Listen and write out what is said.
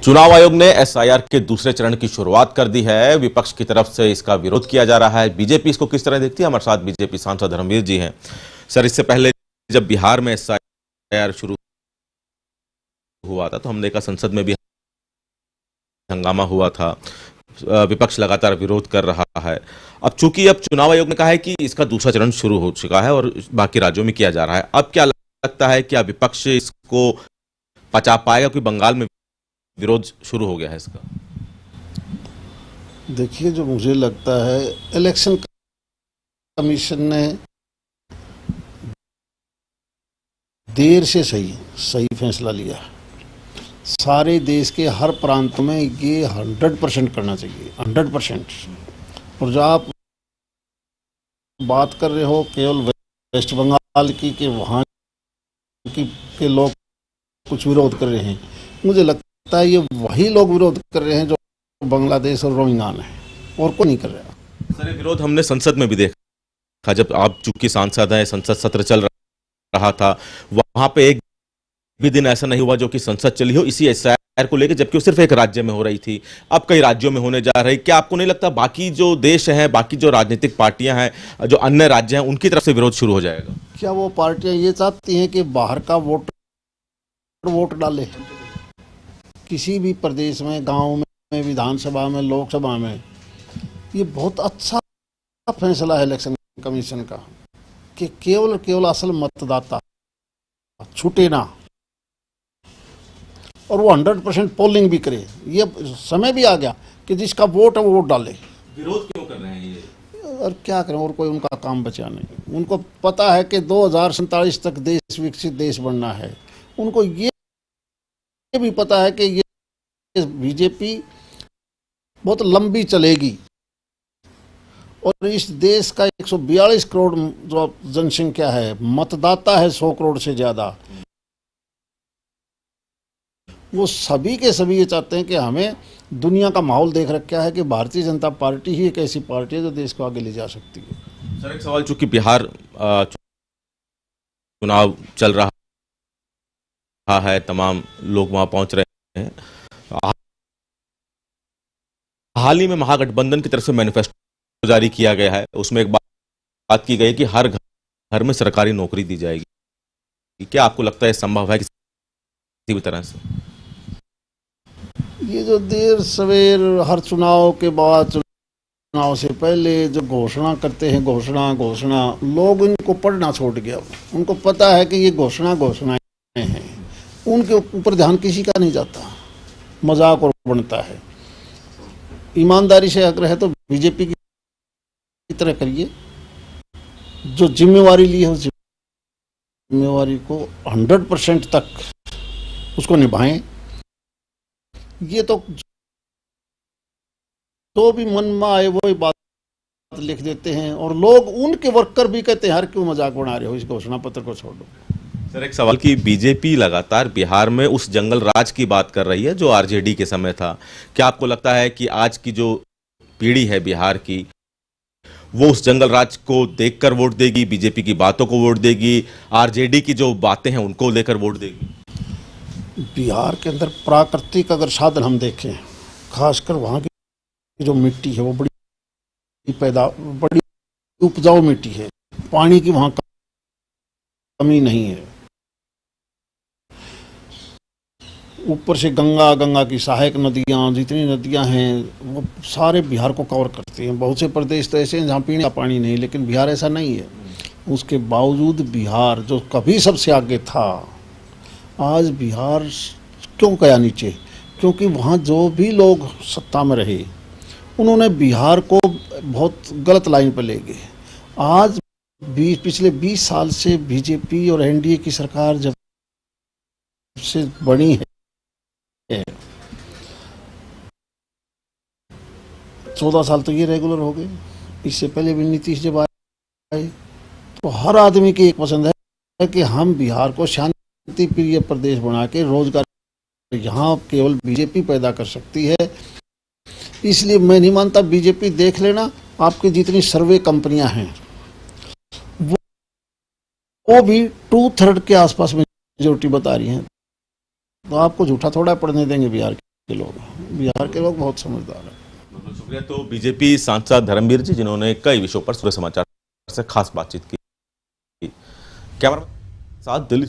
चुनाव आयोग ने एसआईआर के दूसरे चरण की शुरुआत कर दी है। विपक्ष की तरफ से इसका विरोध किया जा रहा है। बीजेपी इसको किस तरह देखती है? हमारे साथ बीजेपी सांसद धर्मवीर जी हैं। सर, इससे पहले जब बिहार में एसआईआर शुरू हुआ था तो हमने देखा संसद में भी हंगामा हुआ था। विपक्ष लगातार विरोध कर रहा है। अब चूंकि अब चुनाव आयोग ने कहा है कि इसका दूसरा चरण शुरू हो चुका है और बाकी राज्यों में किया जा रहा है, अब क्या लगता है क्या विपक्ष इसको पचा पाएगा? कि बंगाल में विरोध शुरू हो गया है इसका। देखिए, जो मुझे लगता है, इलेक्शन कमीशन ने देर से सही फैसला लिया। सारे देश के हर प्रांत में ये 100% करना चाहिए, 100%। और जो आप बात कर रहे हो केवल वेस्ट बंगाल की कि वहाँ के लोग कुछ विरोध कर रहे हैं, मुझे लगता है ये वही लोग विरोध कर रहे हैं जो बांग्लादेश और रोहिंग्या है, और कोई नहीं कर रहा। सर, विरोध हमने संसद में भी देखा। जब आप चूंकि सांसद हैं, संसद सत्र चल रहा था, वहां पे एक भी दिन ऐसा नहीं हुआ जो कि संसद चली हो इसी एसआईआर को लेकर, जबकि वो सिर्फ एक राज्य में हो रही थी, अब कई राज्यों में होने जा रही। क्या आपको नहीं लगता बाकी जो देश हैं, बाकी जो राजनीतिक पार्टियां हैं, जो अन्य राज्य हैं, उनकी तरफ से विरोध शुरू हो जाएगा? क्या वो पार्टियां ये चाहती हैं कि बाहर का वोट डाले? किसी भी प्रदेश में, गांव में, विधानसभा में, लोकसभा में, ये बहुत अच्छा फैसला है इलेक्शन कमीशन का कि केवल असल मतदाता छूटे ना, और वो 100% पोलिंग भी करे। ये समय भी आ गया कि जिसका वोट है वो वोट डाले। विरोध क्यों कर रहे हैं ये? और क्या करें, और कोई उनका काम बचा नहीं। उनको पता है कि 2047 तक देश विकसित देश बनना है। उनको ये भी पता है कि ये बीजेपी बहुत लंबी चलेगी, और इस देश का 142 करोड़ जो जनसंख्या है, मतदाता है 100 करोड़ से ज्यादा, वो सभी के सभी ये चाहते हैं कि हमें दुनिया का माहौल देख रखा है कि भारतीय जनता पार्टी ही एक ऐसी पार्टी है जो देश को आगे ले जा सकती है। सर, एक सवाल, चूंकि बिहार चुनाव चल रहा है, तमाम लोग वहां पहुंच रहे हैं, हाल ही में महागठबंधन की तरफ से मैनिफेस्टो जारी किया गया है। उसमें एक बात की गई कि हर घर में सरकारी नौकरी दी जाएगी। क्या आपको लगता है संभव है किसी भी तरह से? ये जो देर सवेर हर चुनाव के बाद, चुनाव से पहले जो घोषणा करते हैं, घोषणा लोग इनको पढ़ना छोड़ गया। उनको पता है कि ये घोषणाएं हैं, उनके ऊपर ध्यान किसी का नहीं जाता, मजाक और बनता है। ईमानदारी से अगर है तो बीजेपी की तरह करिए, जो जिम्मेवारी ली है उस जिम्मेवारी को 100% तक उसको निभाएं। ये तो भी मन में आए वो बात लिख देते हैं, और लोग उनके वर्कर भी कहते हैं, हर क्यों मजाक बना रहे हो, इस घोषणा पत्र को छोड़ दो। सर, एक सवाल कि बीजेपी लगातार बिहार में उस जंगल राज की बात कर रही है जो आरजेडी के समय था। क्या आपको लगता है कि आज की जो पीढ़ी है बिहार की, वो उस जंगल राज को देखकर वोट देगी, बीजेपी की बातों को वोट देगी, आरजेडी की जो बातें हैं उनको लेकर वोट देगी? बिहार के अंदर प्राकृतिक अगर साधन हम देखें, खासकर वहाँ की जो मिट्टी है वो बड़ी उपजाऊ मिट्टी है, पानी की वहाँ कमी नहीं है। ऊपर से गंगा की सहायक नदियाँ, जितनी नदियाँ हैं वो सारे बिहार को कवर करती हैं। बहुत से प्रदेश तो ऐसे हैं जहाँ पीने का पानी नहीं, लेकिन बिहार ऐसा नहीं है। उसके बावजूद बिहार जो कभी सबसे आगे था, आज बिहार क्यों गया नीचे? क्योंकि वहाँ जो भी लोग सत्ता में रहे, उन्होंने बिहार को बहुत गलत लाइन पर ले गए। आज पिछले 20 साल से बीजेपी और एनडीए की सरकार जब से बनी है, 14 साल तो ये रेगुलर हो गए। इससे पहले भी नीतीश जब आए तो हर आदमी की एक पसंद है कि हम बिहार को शांति प्रिय प्रदेश बना के रोजगार यहाँ केवल बीजेपी पैदा कर सकती है। इसलिए मैं नहीं मानता, बीजेपी देख लेना, आपकी जितनी सर्वे कंपनियां हैं वो भी 2/3 के आसपास मेजोरिटी बता रही हैं, तो आपको झूठा थोड़ा पढ़ने देंगे बिहार के। के लोग हैं। बिहार के लोग बहुत समझदार हैं। बहुत शुक्रिया। तो बीजेपी सांसद धर्मवीर जी, जिन्होंने कई विषयों पर सूर्य समाचार से खास बातचीत की। कैमरा साथ दिल्ली